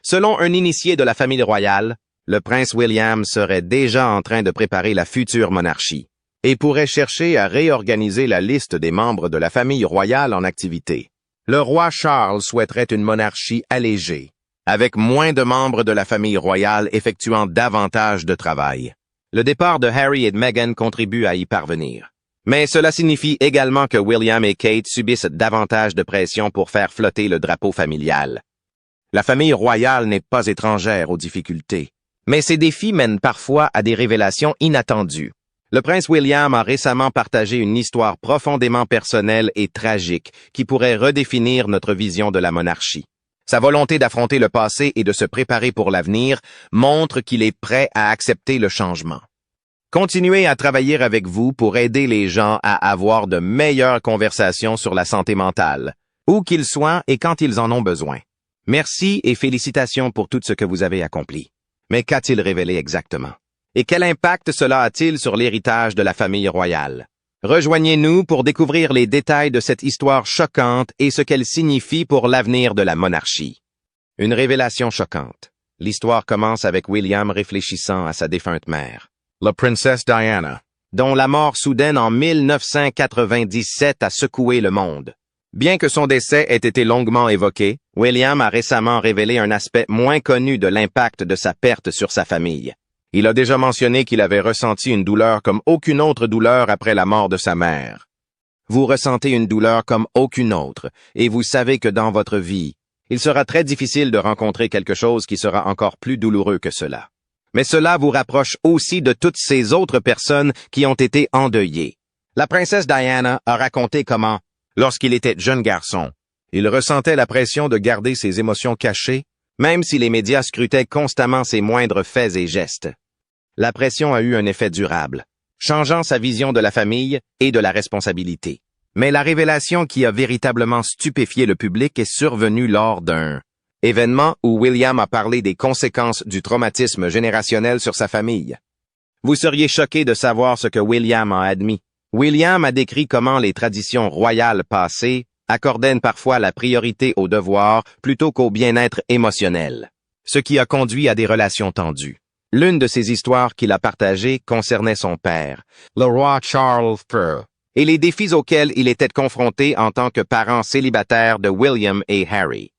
Selon un initié de la famille royale, le prince William serait déjà en train de préparer la future monarchie et pourrait chercher à réorganiser la liste des membres de la famille royale en activité. Le roi Charles souhaiterait une monarchie allégée, avec moins de membres de la famille royale effectuant davantage de travail. Le départ de Harry et de Meghan contribue à y parvenir. Mais cela signifie également que William et Kate subissent davantage de pression pour faire flotter le drapeau familial. La famille royale n'est pas étrangère aux difficultés, mais ces défis mènent parfois à des révélations inattendues. Le prince William a récemment partagé une histoire profondément personnelle et tragique qui pourrait redéfinir notre vision de la monarchie. Sa volonté d'affronter le passé et de se préparer pour l'avenir montre qu'il est prêt à accepter le changement. Continuez à travailler avec vous pour aider les gens à avoir de meilleures conversations sur la santé mentale, où qu'ils soient et quand ils en ont besoin. Merci et félicitations pour tout ce que vous avez accompli. Mais qu'a-t-il révélé exactement? Et quel impact cela a-t-il sur l'héritage de la famille royale? Rejoignez-nous pour découvrir les détails de cette histoire choquante et ce qu'elle signifie pour l'avenir de la monarchie. Une révélation choquante. L'histoire commence avec William réfléchissant à sa défunte mère, la princesse Diana, dont la mort soudaine en 1997 a secoué le monde. Bien que son décès ait été longuement évoqué, William a récemment révélé un aspect moins connu de l'impact de sa perte sur sa famille. Il a déjà mentionné qu'il avait ressenti une douleur comme aucune autre douleur après la mort de sa mère. Vous ressentez une douleur comme aucune autre, et vous savez que dans votre vie, il sera très difficile de rencontrer quelque chose qui sera encore plus douloureux que cela. Mais cela vous rapproche aussi de toutes ces autres personnes qui ont été endeuillées. La princesse Diana a raconté comment, lorsqu'il était jeune garçon, il ressentait la pression de garder ses émotions cachées, même si les médias scrutaient constamment ses moindres faits et gestes. La pression a eu un effet durable, changeant sa vision de la famille et de la responsabilité. Mais la révélation qui a véritablement stupéfié le public est survenue lors d'un événement où William a parlé des conséquences du traumatisme générationnel sur sa famille. Vous seriez choqué de savoir ce que William a admis. William a décrit comment les traditions royales passées accordaient parfois la priorité au devoir plutôt qu'au bien-être émotionnel, ce qui a conduit à des relations tendues. L'une de ces histoires qu'il a partagées concernait son père, le roi Charles III, et les défis auxquels il était confronté en tant que parent célibataire de William et Harry.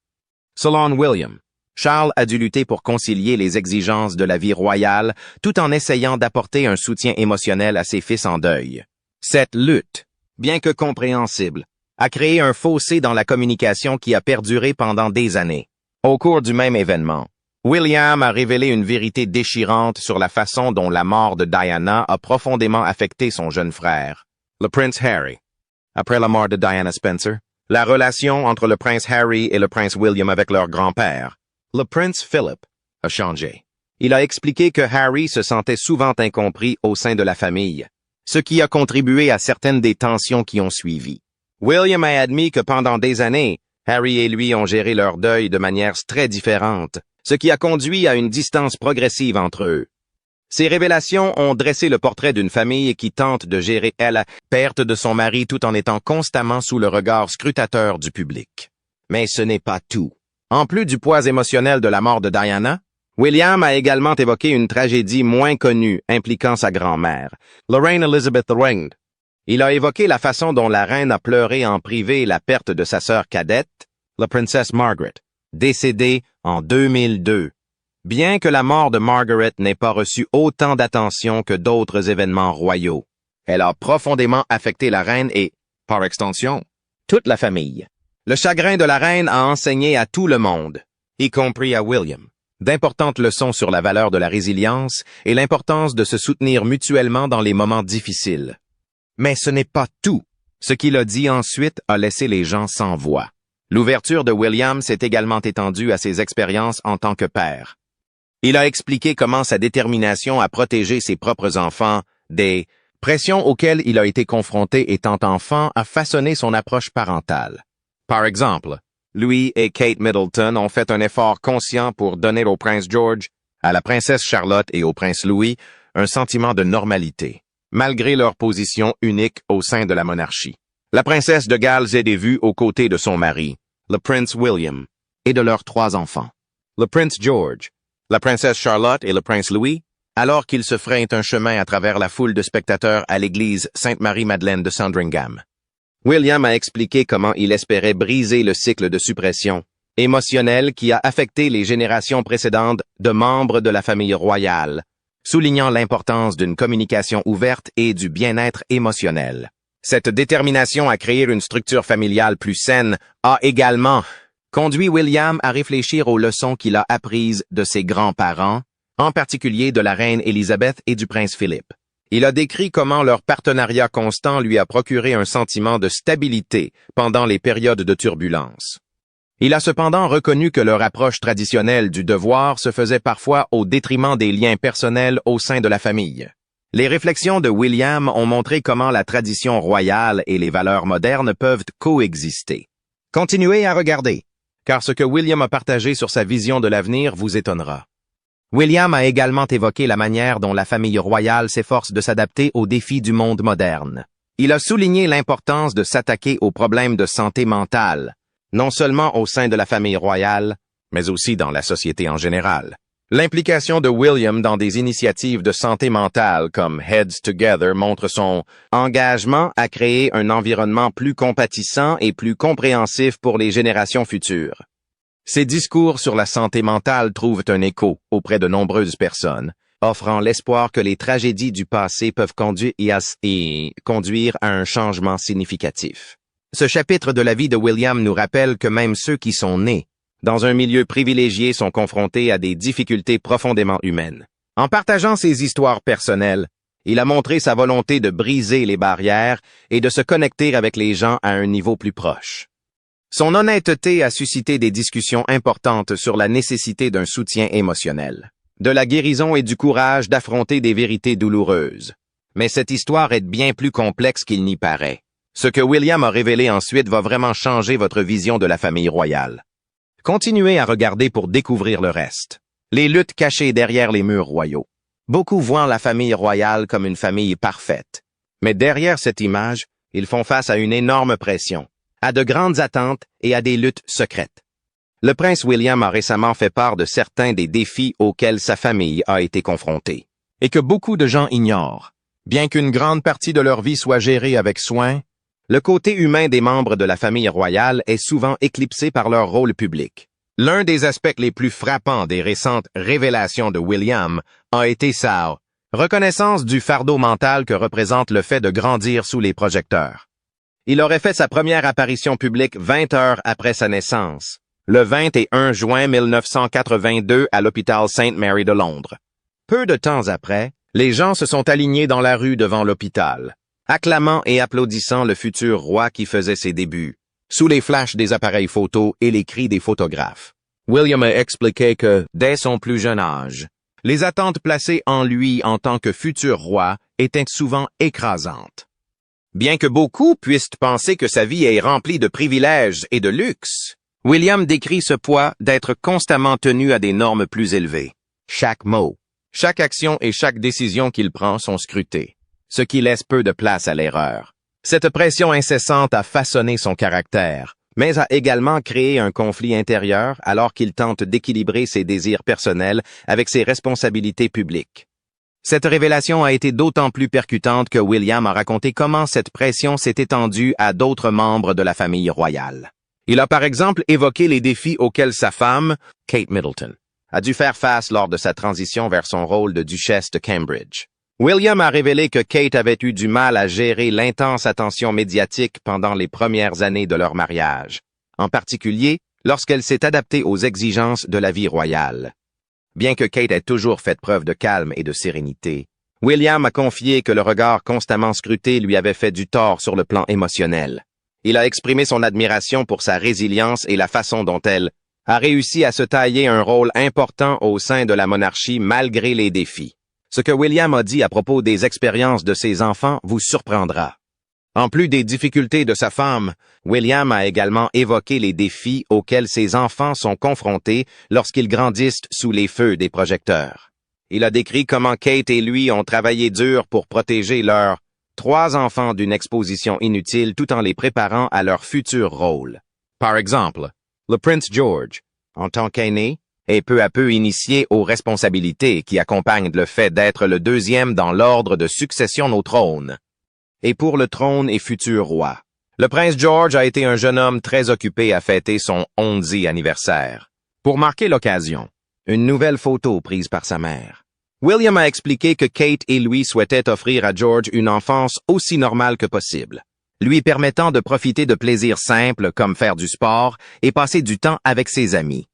Selon William, Charles a dû lutter pour concilier les exigences de la vie royale tout en essayant d'apporter un soutien émotionnel à ses fils en deuil. Cette lutte, bien que compréhensible, a créé un fossé dans la communication qui a perduré pendant des années. Au cours du même événement, William a révélé une vérité déchirante sur la façon dont la mort de Diana a profondément affecté son jeune frère, le prince Harry. Après la mort de Diana Spencer, la relation entre le prince Harry et le prince William avec leur grand-père, le prince Philip, a changé. Il a expliqué que Harry se sentait souvent incompris au sein de la famille, ce qui a contribué à certaines des tensions qui ont suivi. William a admis que pendant des années, Harry et lui ont géré leur deuil de manière très différente, ce qui a conduit à une distance progressive entre eux. Ces révélations ont dressé le portrait d'une famille qui tente de gérer la perte de son mari tout en étant constamment sous le regard scrutateur du public. Mais ce n'est pas tout. En plus du poids émotionnel de la mort de Diana, William a également évoqué une tragédie moins connue impliquant sa grand-mère, la reine Elizabeth II. Il a évoqué la façon dont la reine a pleuré en privé la perte de sa sœur cadette, la princesse Margaret, décédée en 2002. Bien que la mort de Margaret n'ait pas reçu autant d'attention que d'autres événements royaux, elle a profondément affecté la reine et, par extension, toute la famille. Le chagrin de la reine a enseigné à tout le monde, y compris à William, d'importantes leçons sur la valeur de la résilience et l'importance de se soutenir mutuellement dans les moments difficiles. Mais ce n'est pas tout. Ce qu'il a dit ensuite a laissé les gens sans voix. L'ouverture de William s'est également étendue à ses expériences en tant que père. Il a expliqué comment sa détermination à protéger ses propres enfants des pressions auxquelles il a été confronté étant enfant a façonné son approche parentale. Par exemple, lui et Kate Middleton ont fait un effort conscient pour donner au prince George, à la princesse Charlotte et au prince Louis un sentiment de normalité, malgré leur position unique au sein de la monarchie. La princesse de Galles est vue aux côtés de son mari, le prince William, et de leurs 3 enfants. le prince George, la princesse Charlotte et le prince Louis, alors qu'ils se freinent un chemin à travers la foule de spectateurs à l'église Sainte-Marie-Madeleine de Sandringham. William a expliqué comment il espérait briser le cycle de suppression émotionnelle qui a affecté les générations précédentes de membres de la famille royale, soulignant l'importance d'une communication ouverte et du bien-être émotionnel. Cette détermination à créer une structure familiale plus saine a également conduit William à réfléchir aux leçons qu'il a apprises de ses grands-parents, en particulier de la reine Élisabeth et du prince Philippe. Il a décrit comment leur partenariat constant lui a procuré un sentiment de stabilité pendant les périodes de turbulence. Il a cependant reconnu que leur approche traditionnelle du devoir se faisait parfois au détriment des liens personnels au sein de la famille. Les réflexions de William ont montré comment la tradition royale et les valeurs modernes peuvent coexister. Continuez à regarder, car ce que William a partagé sur sa vision de l'avenir vous étonnera. William a également évoqué la manière dont la famille royale s'efforce de s'adapter aux défis du monde moderne. Il a souligné l'importance de s'attaquer aux problèmes de santé mentale, non seulement au sein de la famille royale, mais aussi dans la société en général. L'implication de William dans des initiatives de santé mentale comme Heads Together montre son engagement à créer un environnement plus compatissant et plus compréhensif pour les générations futures. Ses discours sur la santé mentale trouvent un écho auprès de nombreuses personnes, offrant l'espoir que les tragédies du passé peuvent conduire à un changement significatif. Ce chapitre de la vie de William nous rappelle que même ceux qui sont nés dans un milieu privilégié sont confrontés à des difficultés profondément humaines. En partageant ses histoires personnelles, il a montré sa volonté de briser les barrières et de se connecter avec les gens à un niveau plus proche. Son honnêteté a suscité des discussions importantes sur la nécessité d'un soutien émotionnel, de la guérison et du courage d'affronter des vérités douloureuses. Mais cette histoire est bien plus complexe qu'il n'y paraît. Ce que William a révélé ensuite va vraiment changer votre vision de la famille royale. Continuez à regarder pour découvrir le reste. Les luttes cachées derrière les murs royaux. Beaucoup voient la famille royale comme une famille parfaite. Mais derrière cette image, ils font face à une énorme pression, à de grandes attentes et à des luttes secrètes. Le prince William a récemment fait part de certains des défis auxquels sa famille a été confrontée, et que beaucoup de gens ignorent. Bien qu'une grande partie de leur vie soit gérée avec soin, le côté humain des membres de la famille royale est souvent éclipsé par leur rôle public. L'un des aspects les plus frappants des récentes révélations de William a été sa reconnaissance du fardeau mental que représente le fait de grandir sous les projecteurs. Il aurait fait sa première apparition publique 20 heures après sa naissance, le 21 juin 1982 à l'hôpital St. Mary de Londres. Peu de temps après, les gens se sont alignés dans la rue devant l'hôpital, acclamant et applaudissant le futur roi qui faisait ses débuts, sous les flashs des appareils photos et les cris des photographes. William a expliqué que, dès son plus jeune âge, les attentes placées en lui en tant que futur roi étaient souvent écrasantes. Bien que beaucoup puissent penser que sa vie est remplie de privilèges et de luxe, William décrit ce poids d'être constamment tenu à des normes plus élevées. Chaque mot, chaque action et chaque décision qu'il prend sont scrutées, ce qui laisse peu de place à l'erreur. Cette pression incessante a façonné son caractère, mais a également créé un conflit intérieur alors qu'il tente d'équilibrer ses désirs personnels avec ses responsabilités publiques. Cette révélation a été d'autant plus percutante que William a raconté comment cette pression s'est étendue à d'autres membres de la famille royale. Il a par exemple évoqué les défis auxquels sa femme, Kate Middleton, a dû faire face lors de sa transition vers son rôle de duchesse de Cambridge. William a révélé que Kate avait eu du mal à gérer l'intense attention médiatique pendant les premières années de leur mariage, en particulier lorsqu'elle s'est adaptée aux exigences de la vie royale. Bien que Kate ait toujours fait preuve de calme et de sérénité, William a confié que le regard constamment scruté lui avait fait du tort sur le plan émotionnel. Il a exprimé son admiration pour sa résilience et la façon dont elle a réussi à se tailler un rôle important au sein de la monarchie malgré les défis. Ce que William a dit à propos des expériences de ses enfants vous surprendra. En plus des difficultés de sa femme, William a également évoqué les défis auxquels ses enfants sont confrontés lorsqu'ils grandissent sous les feux des projecteurs. Il a décrit comment Kate et lui ont travaillé dur pour protéger leurs 3 enfants d'une exposition inutile tout en les préparant à leur futur rôle. Par exemple, le prince George, en tant qu'aîné, et peu à peu initié aux responsabilités qui accompagnent le fait d'être le deuxième dans l'ordre de succession au trône. Et pour le trône et futur roi, le prince George a été un jeune homme très occupé à fêter son 11e anniversaire. Pour marquer l'occasion, une nouvelle photo prise par sa mère. William a expliqué que Kate et lui souhaitaient offrir à George une enfance aussi normale que possible, lui permettant de profiter de plaisirs simples comme faire du sport et passer du temps avec ses amis.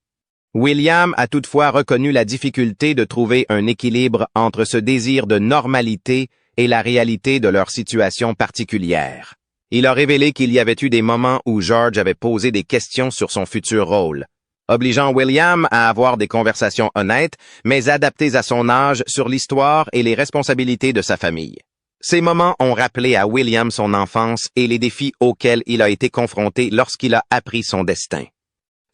William a toutefois reconnu la difficulté de trouver un équilibre entre ce désir de normalité et la réalité de leur situation particulière. Il a révélé qu'il y avait eu des moments où George avait posé des questions sur son futur rôle, obligeant William à avoir des conversations honnêtes, mais adaptées à son âge sur l'histoire et les responsabilités de sa famille. Ces moments ont rappelé à William son enfance et les défis auxquels il a été confronté lorsqu'il a appris son destin.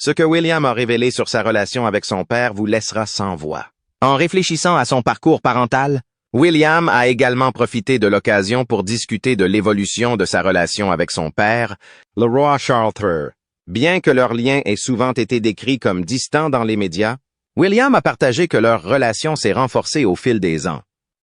Ce que William a révélé sur sa relation avec son père vous laissera sans voix. En réfléchissant à son parcours parental, William a également profité de l'occasion pour discuter de l'évolution de sa relation avec son père, le roi Charles III. Bien que leur lien ait souvent été décrit comme distant dans les médias, William a partagé que leur relation s'est renforcée au fil des ans.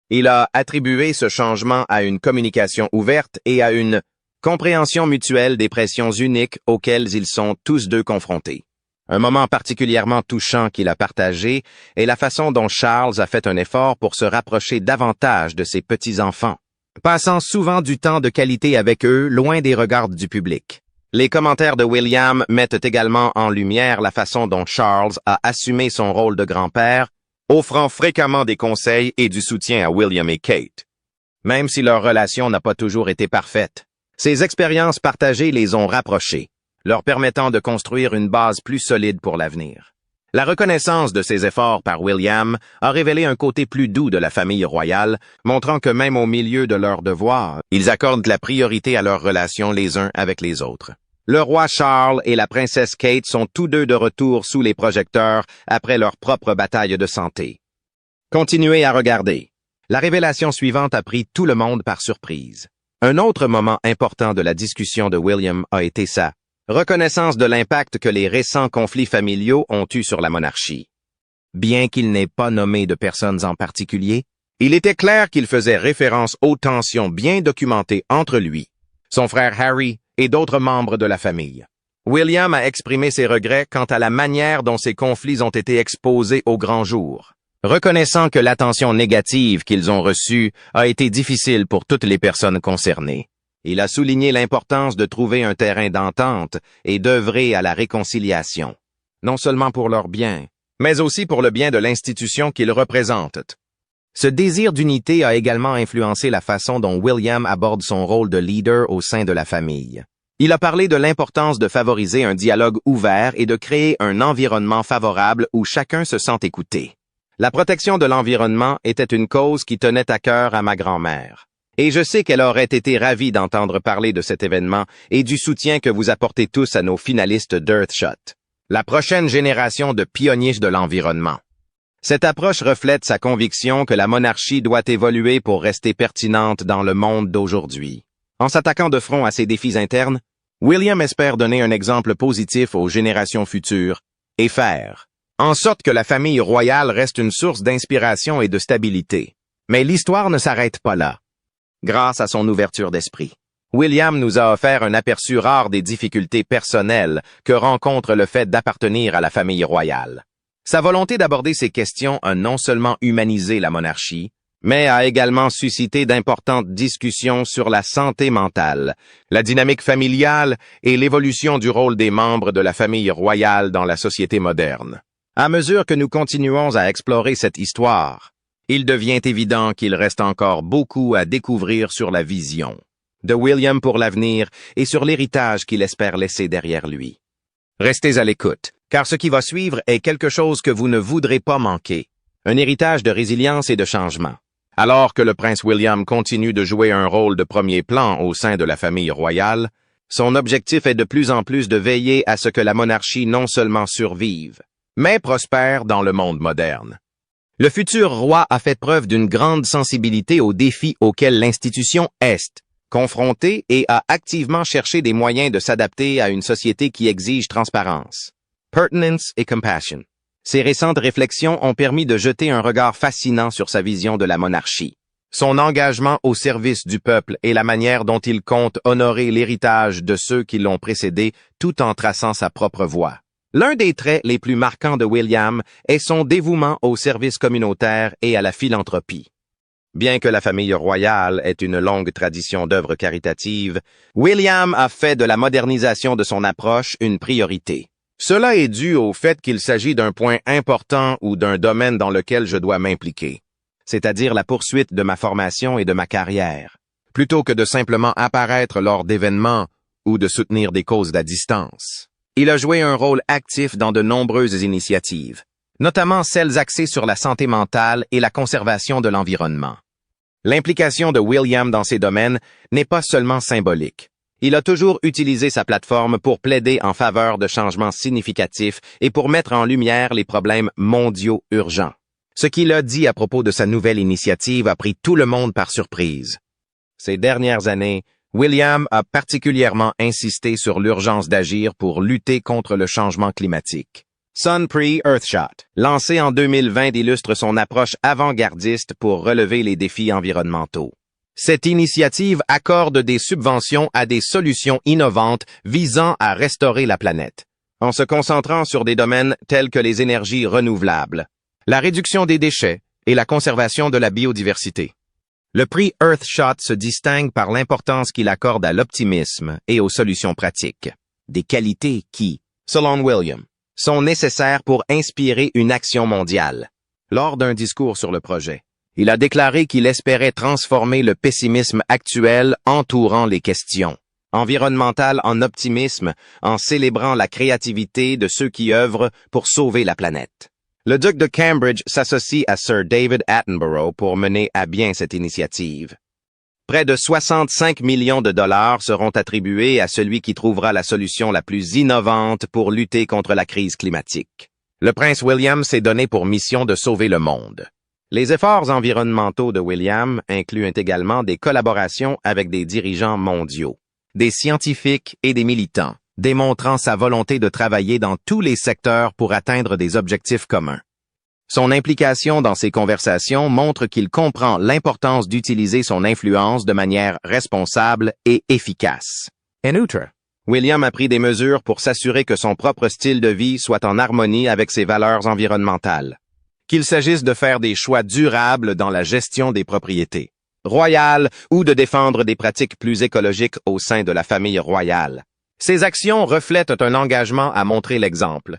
Il a attribué ce changement à une communication ouverte et à une compréhension mutuelle des pressions uniques auxquelles ils sont tous deux confrontés. Un moment particulièrement touchant qu'il a partagé est la façon dont Charles a fait un effort pour se rapprocher davantage de ses petits-enfants, passant souvent du temps de qualité avec eux loin des regards du public. Les commentaires de William mettent également en lumière la façon dont Charles a assumé son rôle de grand-père, offrant fréquemment des conseils et du soutien à William et Kate. Même si leur relation n'a pas toujours été parfaite, ces expériences partagées les ont rapprochés, leur permettant de construire une base plus solide pour l'avenir. La reconnaissance de ces efforts par William a révélé un côté plus doux de la famille royale, montrant que même au milieu de leurs devoirs, ils accordent la priorité à leurs relations les uns avec les autres. Le roi Charles et la princesse Kate sont tous deux de retour sous les projecteurs après leur propre bataille de santé. Continuez à regarder. La révélation suivante a pris tout le monde par surprise. Un autre moment important de la discussion de William a été sa reconnaissance de l'impact que les récents conflits familiaux ont eu sur la monarchie. Bien qu'il n'ait pas nommé de personnes en particulier, il était clair qu'il faisait référence aux tensions bien documentées entre lui, son frère Harry et d'autres membres de la famille. William a exprimé ses regrets quant à la manière dont ces conflits ont été exposés au grand jour, reconnaissant que l'attention négative qu'ils ont reçue a été difficile pour toutes les personnes concernées. Il a souligné l'importance de trouver un terrain d'entente et d'œuvrer à la réconciliation, non seulement pour leur bien, mais aussi pour le bien de l'institution qu'ils représentent. Ce désir d'unité a également influencé la façon dont William aborde son rôle de leader au sein de la famille. Il a parlé de l'importance de favoriser un dialogue ouvert et de créer un environnement favorable où chacun se sent écouté. La protection de l'environnement était une cause qui tenait à cœur à ma grand-mère. Et je sais qu'elle aurait été ravie d'entendre parler de cet événement et du soutien que vous apportez tous à nos finalistes d'Earthshot, la prochaine génération de pionniers de l'environnement. Cette approche reflète sa conviction que la monarchie doit évoluer pour rester pertinente dans le monde d'aujourd'hui. En s'attaquant de front à ses défis internes, William espère donner un exemple positif aux générations futures et faire en sorte que la famille royale reste une source d'inspiration et de stabilité. Mais l'histoire ne s'arrête pas là. Grâce à son ouverture d'esprit, William nous a offert un aperçu rare des difficultés personnelles que rencontre le fait d'appartenir à la famille royale. Sa volonté d'aborder ces questions a non seulement humanisé la monarchie, mais a également suscité d'importantes discussions sur la santé mentale, la dynamique familiale et l'évolution du rôle des membres de la famille royale dans la société moderne. À mesure que nous continuons à explorer cette histoire, il devient évident qu'il reste encore beaucoup à découvrir sur la vision de William pour l'avenir et sur l'héritage qu'il espère laisser derrière lui. Restez à l'écoute, car ce qui va suivre est quelque chose que vous ne voudrez pas manquer, un héritage de résilience et de changement. Alors que le prince William continue de jouer un rôle de premier plan au sein de la famille royale, son objectif est de plus en plus de veiller à ce que la monarchie non seulement survive, mais prospère dans le monde moderne. Le futur roi a fait preuve d'une grande sensibilité aux défis auxquels l'institution est confrontée et a activement cherché des moyens de s'adapter à une société qui exige transparence, pertinence et compassion. Ses récentes réflexions ont permis de jeter un regard fascinant sur sa vision de la monarchie. Son engagement au service du peuple et la manière dont il compte honorer l'héritage de ceux qui l'ont précédé tout en traçant sa propre voie. L'un des traits les plus marquants de William est son dévouement au service communautaire et à la philanthropie. Bien que la famille royale ait une longue tradition d'œuvres caritatives, William a fait de la modernisation de son approche une priorité. Cela est dû au fait qu'il s'agit d'un point important ou d'un domaine dans lequel je dois m'impliquer, c'est-à-dire la poursuite de ma formation et de ma carrière, plutôt que de simplement apparaître lors d'événements ou de soutenir des causes à distance. Il a joué un rôle actif dans de nombreuses initiatives, notamment celles axées sur la santé mentale et la conservation de l'environnement. L'implication de William dans ces domaines n'est pas seulement symbolique. Il a toujours utilisé sa plateforme pour plaider en faveur de changements significatifs et pour mettre en lumière les problèmes mondiaux urgents. Ce qu'il a dit à propos de sa nouvelle initiative a pris tout le monde par surprise. Ces dernières années, William a particulièrement insisté sur l'urgence d'agir pour lutter contre le changement climatique. Sunpree Earthshot, lancé en 2020, illustre son approche avant-gardiste pour relever les défis environnementaux. Cette initiative accorde des subventions à des solutions innovantes visant à restaurer la planète, en se concentrant sur des domaines tels que les énergies renouvelables, la réduction des déchets et la conservation de la biodiversité. Le prix Earthshot se distingue par l'importance qu'il accorde à l'optimisme et aux solutions pratiques, des qualités qui, selon William, sont nécessaires pour inspirer une action mondiale. Lors d'un discours sur le projet, il a déclaré qu'il espérait transformer le pessimisme actuel entourant les questions environnementales en optimisme en célébrant la créativité de ceux qui œuvrent pour sauver la planète. Le duc de Cambridge s'associe à Sir David Attenborough pour mener à bien cette initiative. Près de 65 millions de dollars seront attribués à celui qui trouvera la solution la plus innovante pour lutter contre la crise climatique. Le prince William s'est donné pour mission de sauver le monde. Les efforts environnementaux de William incluent également des collaborations avec des dirigeants mondiaux, des scientifiques et des militants, démontrant sa volonté de travailler dans tous les secteurs pour atteindre des objectifs communs. Son implication dans ces conversations montre qu'il comprend l'importance d'utiliser son influence de manière responsable et efficace. En outre, William a pris des mesures pour s'assurer que son propre style de vie soit en harmonie avec ses valeurs environnementales, qu'il s'agisse de faire des choix durables dans la gestion des propriétés royales ou de défendre des pratiques plus écologiques au sein de la famille royale. Ces actions reflètent un engagement à montrer l'exemple.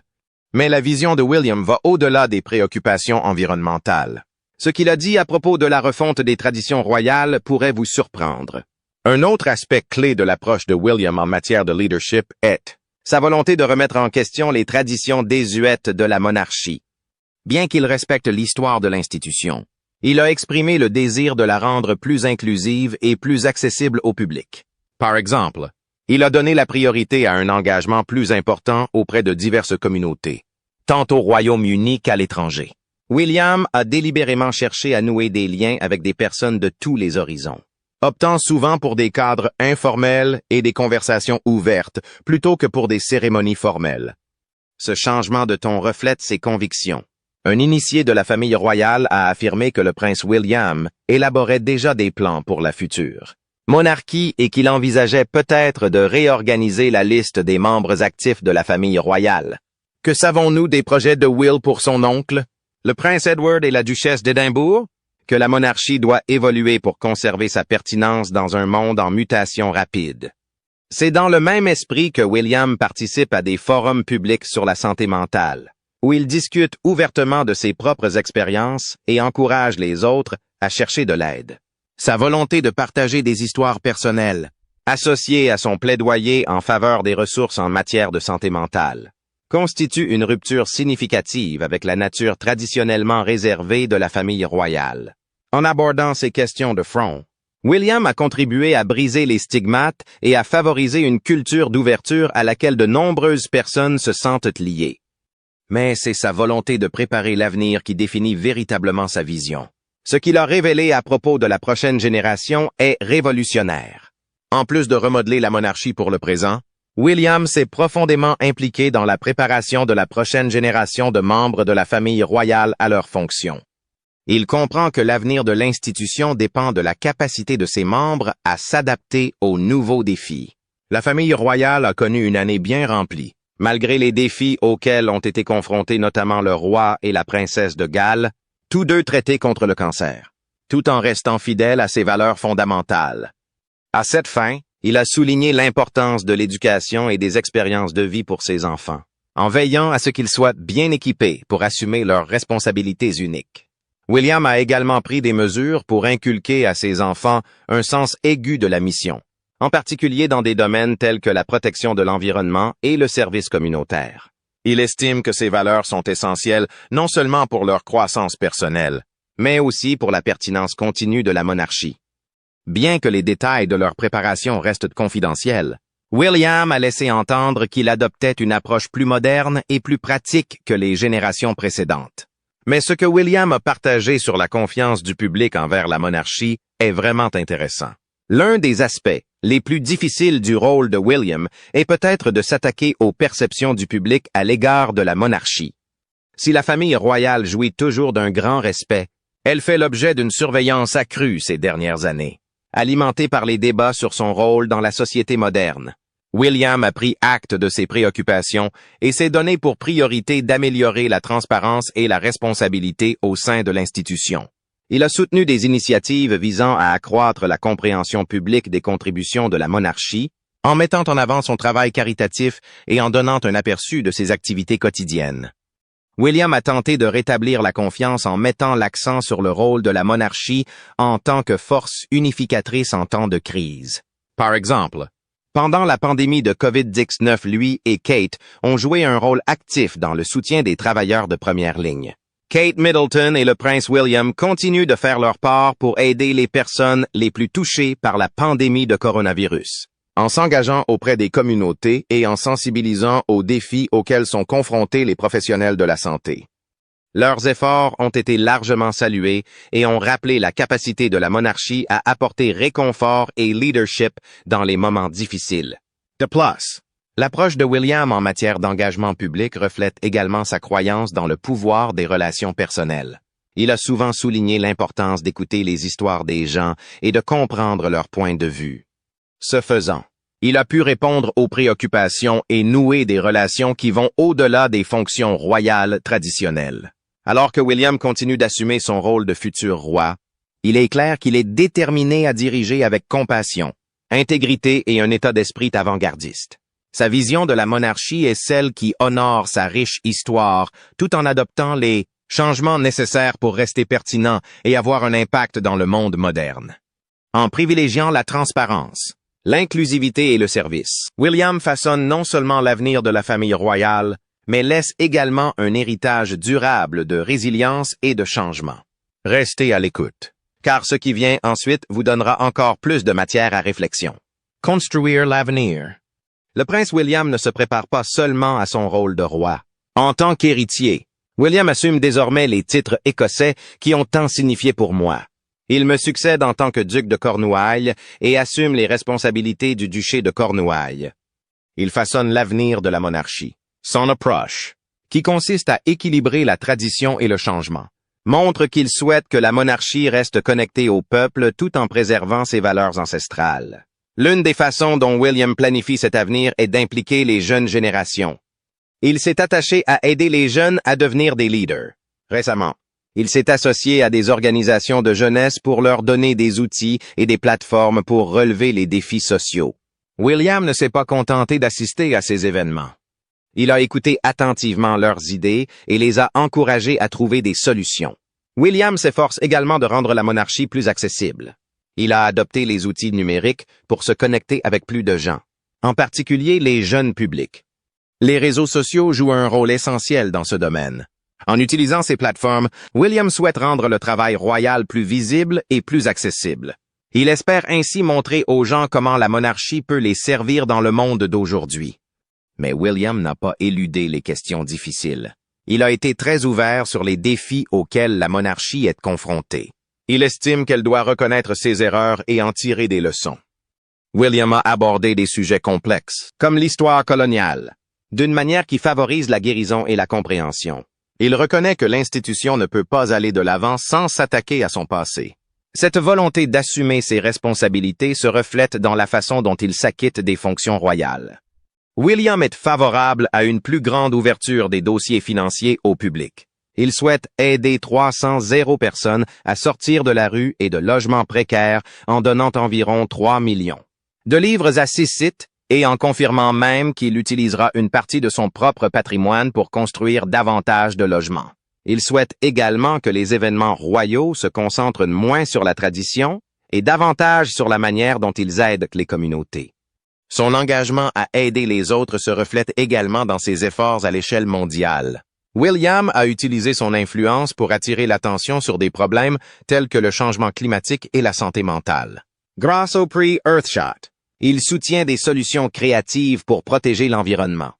Mais la vision de William va au-delà des préoccupations environnementales. Ce qu'il a dit à propos de la refonte des traditions royales pourrait vous surprendre. Un autre aspect clé de l'approche de William en matière de leadership est sa volonté de remettre en question les traditions désuètes de la monarchie. Bien qu'il respecte l'histoire de l'institution, il a exprimé le désir de la rendre plus inclusive et plus accessible au public. Par exemple, il a donné la priorité à un engagement plus important auprès de diverses communautés, tant au Royaume-Uni qu'à l'étranger. William a délibérément cherché à nouer des liens avec des personnes de tous les horizons, optant souvent pour des cadres informels et des conversations ouvertes, plutôt que pour des cérémonies formelles. Ce changement de ton reflète ses convictions. Un initié de la famille royale a affirmé que le prince William élaborait déjà des plans pour la future monarchie et qu'il envisageait peut-être de réorganiser la liste des membres actifs de la famille royale. Que savons-nous des projets de Will pour son oncle, le prince Edward et la duchesse d'Édimbourg? Que la monarchie doit évoluer pour conserver sa pertinence dans un monde en mutation rapide. C'est dans le même esprit que William participe à des forums publics sur la santé mentale, où il discute ouvertement de ses propres expériences et encourage les autres à chercher de l'aide. Sa volonté de partager des histoires personnelles, associée à son plaidoyer en faveur des ressources en matière de santé mentale, constitue une rupture significative avec la nature traditionnellement réservée de la famille royale. En abordant ces questions de front, William a contribué à briser les stigmates et à favoriser une culture d'ouverture à laquelle de nombreuses personnes se sentent liées. Mais c'est sa volonté de préparer l'avenir qui définit véritablement sa vision. Ce qu'il a révélé à propos de la prochaine génération est révolutionnaire. En plus de remodeler la monarchie pour le présent, William s'est profondément impliqué dans la préparation de la prochaine génération de membres de la famille royale à leurs fonctions. Il comprend que l'avenir de l'institution dépend de la capacité de ses membres à s'adapter aux nouveaux défis. La famille royale a connu une année bien remplie. Malgré les défis auxquels ont été confrontés notamment le roi et la princesse de Galles, tous deux traités contre le cancer, tout en restant fidèles à ses valeurs fondamentales. À cette fin, il a souligné l'importance de l'éducation et des expériences de vie pour ses enfants, en veillant à ce qu'ils soient bien équipés pour assumer leurs responsabilités uniques. William a également pris des mesures pour inculquer à ses enfants un sens aigu de la mission, en particulier dans des domaines tels que la protection de l'environnement et le service communautaire. Il estime que ces valeurs sont essentielles non seulement pour leur croissance personnelle, mais aussi pour la pertinence continue de la monarchie. Bien que les détails de leur préparation restent confidentiels, William a laissé entendre qu'il adoptait une approche plus moderne et plus pratique que les générations précédentes. Mais ce que William a partagé sur la confiance du public envers la monarchie est vraiment intéressant. L'un des aspects les plus difficiles du rôle de William est peut-être de s'attaquer aux perceptions du public à l'égard de la monarchie. Si la famille royale jouit toujours d'un grand respect, elle fait l'objet d'une surveillance accrue ces dernières années, alimentée par les débats sur son rôle dans la société moderne. William a pris acte de ses préoccupations et s'est donné pour priorité d'améliorer la transparence et la responsabilité au sein de l'institution. Il a soutenu des initiatives visant à accroître la compréhension publique des contributions de la monarchie, en mettant en avant son travail caritatif et en donnant un aperçu de ses activités quotidiennes. William a tenté de rétablir la confiance en mettant l'accent sur le rôle de la monarchie en tant que force unificatrice en temps de crise. Par exemple, pendant la pandémie de COVID-19, lui et Kate ont joué un rôle actif dans le soutien des travailleurs de première ligne. Kate Middleton et le prince William continuent de faire leur part pour aider les personnes les plus touchées par la pandémie de coronavirus, en s'engageant auprès des communautés et en sensibilisant aux défis auxquels sont confrontés les professionnels de la santé. Leurs efforts ont été largement salués et ont rappelé la capacité de la monarchie à apporter réconfort et leadership dans les moments difficiles. De plus, l'approche de William en matière d'engagement public reflète également sa croyance dans le pouvoir des relations personnelles. Il a souvent souligné l'importance d'écouter les histoires des gens et de comprendre leurs points de vue. Ce faisant, il a pu répondre aux préoccupations et nouer des relations qui vont au-delà des fonctions royales traditionnelles. Alors que William continue d'assumer son rôle de futur roi, il est clair qu'il est déterminé à diriger avec compassion, intégrité et un état d'esprit avant-gardiste. Sa vision de la monarchie est celle qui honore sa riche histoire tout en adoptant les changements nécessaires pour rester pertinent et avoir un impact dans le monde moderne. En privilégiant la transparence, l'inclusivité et le service, William façonne non seulement l'avenir de la famille royale, mais laisse également un héritage durable de résilience et de changement. Restez à l'écoute, car ce qui vient ensuite vous donnera encore plus de matière à réflexion. Construire l'avenir. Le prince William ne se prépare pas seulement à son rôle de roi. En tant qu'héritier, William assume désormais les titres écossais qui ont tant signifié pour moi. Il me succède en tant que duc de Cornouailles et assume les responsabilités du duché de Cornouailles. Il façonne l'avenir de la monarchie. Son approche, qui consiste à équilibrer la tradition et le changement, montre qu'il souhaite que la monarchie reste connectée au peuple tout en préservant ses valeurs ancestrales. L'une des façons dont William planifie cet avenir est d'impliquer les jeunes générations. Il s'est attaché à aider les jeunes à devenir des leaders. Récemment, il s'est associé à des organisations de jeunesse pour leur donner des outils et des plateformes pour relever les défis sociaux. William ne s'est pas contenté d'assister à ces événements. Il a écouté attentivement leurs idées et les a encouragés à trouver des solutions. William s'efforce également de rendre la monarchie plus accessible. Il a adopté les outils numériques pour se connecter avec plus de gens, en particulier les jeunes publics. Les réseaux sociaux jouent un rôle essentiel dans ce domaine. En utilisant ces plateformes, William souhaite rendre le travail royal plus visible et plus accessible. Il espère ainsi montrer aux gens comment la monarchie peut les servir dans le monde d'aujourd'hui. Mais William n'a pas éludé les questions difficiles. Il a été très ouvert sur les défis auxquels la monarchie est confrontée. Il estime qu'elle doit reconnaître ses erreurs et en tirer des leçons. William a abordé des sujets complexes, comme l'histoire coloniale, d'une manière qui favorise la guérison et la compréhension. Il reconnaît que l'institution ne peut pas aller de l'avant sans s'attaquer à son passé. Cette volonté d'assumer ses responsabilités se reflète dans la façon dont il s'acquitte des fonctions royales. William est favorable à une plus grande ouverture des dossiers financiers au public. Il souhaite aider 300 personnes à sortir de la rue et de logements précaires en donnant environ 3 millions de livres à 6 sites et en confirmant même qu'il utilisera une partie de son propre patrimoine pour construire davantage de logements. Il souhaite également que les événements royaux se concentrent moins sur la tradition et davantage sur la manière dont ils aident les communautés. Son engagement à aider les autres se reflète également dans ses efforts à l'échelle mondiale. William a utilisé son influence pour attirer l'attention sur des problèmes tels que le changement climatique et la santé mentale. Grâce au prix Earthshot, il soutient des solutions créatives pour protéger l'environnement.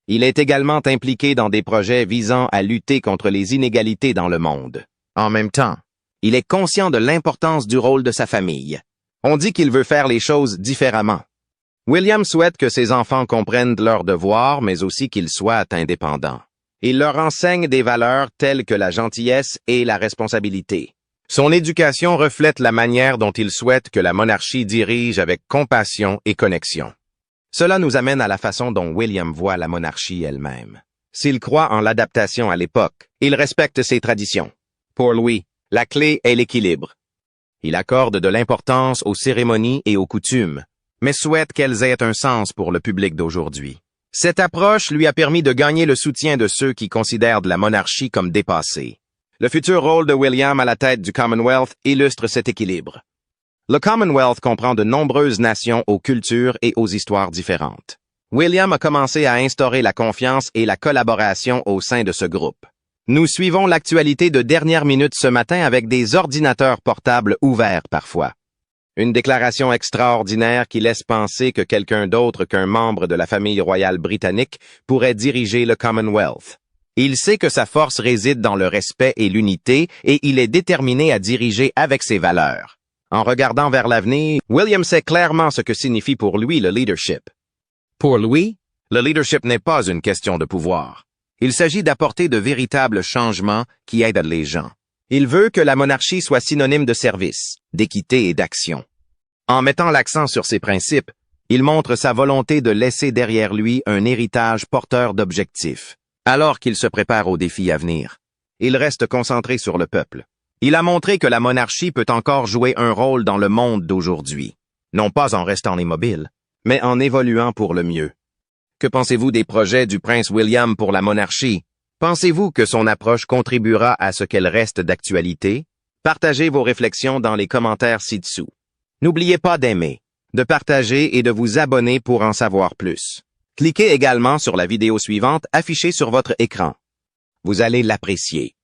Il est également impliqué dans des projets visant à lutter contre les inégalités dans le monde. En même temps, il est conscient de l'importance du rôle de sa famille. On dit qu'il veut faire les choses différemment. William souhaite que ses enfants comprennent leurs devoirs, mais aussi qu'ils soient indépendants. Il leur enseigne des valeurs telles que la gentillesse et la responsabilité. Son éducation reflète la manière dont il souhaite que la monarchie dirige avec compassion et connexion. Cela nous amène à la façon dont William voit la monarchie elle-même. S'il croit en l'adaptation à l'époque, il respecte ses traditions. Pour lui, la clé est l'équilibre. Il accorde de l'importance aux cérémonies et aux coutumes, mais souhaite qu'elles aient un sens pour le public d'aujourd'hui. Cette approche lui a permis de gagner le soutien de ceux qui considèrent la monarchie comme dépassée. Le futur rôle de William à la tête du Commonwealth illustre cet équilibre. Le Commonwealth comprend de nombreuses nations aux cultures et aux histoires différentes. William a commencé à instaurer la confiance et la collaboration au sein de ce groupe. Nous suivons l'actualité de dernière minute ce matin avec des ordinateurs portables ouverts parfois. Une déclaration extraordinaire qui laisse penser que quelqu'un d'autre qu'un membre de la famille royale britannique pourrait diriger le Commonwealth. Il sait que sa force réside dans le respect et l'unité et il est déterminé à diriger avec ses valeurs. En regardant vers l'avenir, William sait clairement ce que signifie pour lui le leadership. Pour lui, le leadership n'est pas une question de pouvoir. Il s'agit d'apporter de véritables changements qui aident les gens. Il veut que la monarchie soit synonyme de service, d'équité et d'action. En mettant l'accent sur ces principes, il montre sa volonté de laisser derrière lui un héritage porteur d'objectifs. Alors qu'il se prépare aux défis à venir, il reste concentré sur le peuple. Il a montré que la monarchie peut encore jouer un rôle dans le monde d'aujourd'hui, non pas en restant immobile, mais en évoluant pour le mieux. Que pensez-vous des projets du prince William pour la monarchie? Pensez-vous que son approche contribuera à ce qu'elle reste d'actualité? Partagez vos réflexions dans les commentaires ci-dessous. N'oubliez pas d'aimer, de partager et de vous abonner pour en savoir plus. Cliquez également sur la vidéo suivante affichée sur votre écran. Vous allez l'apprécier.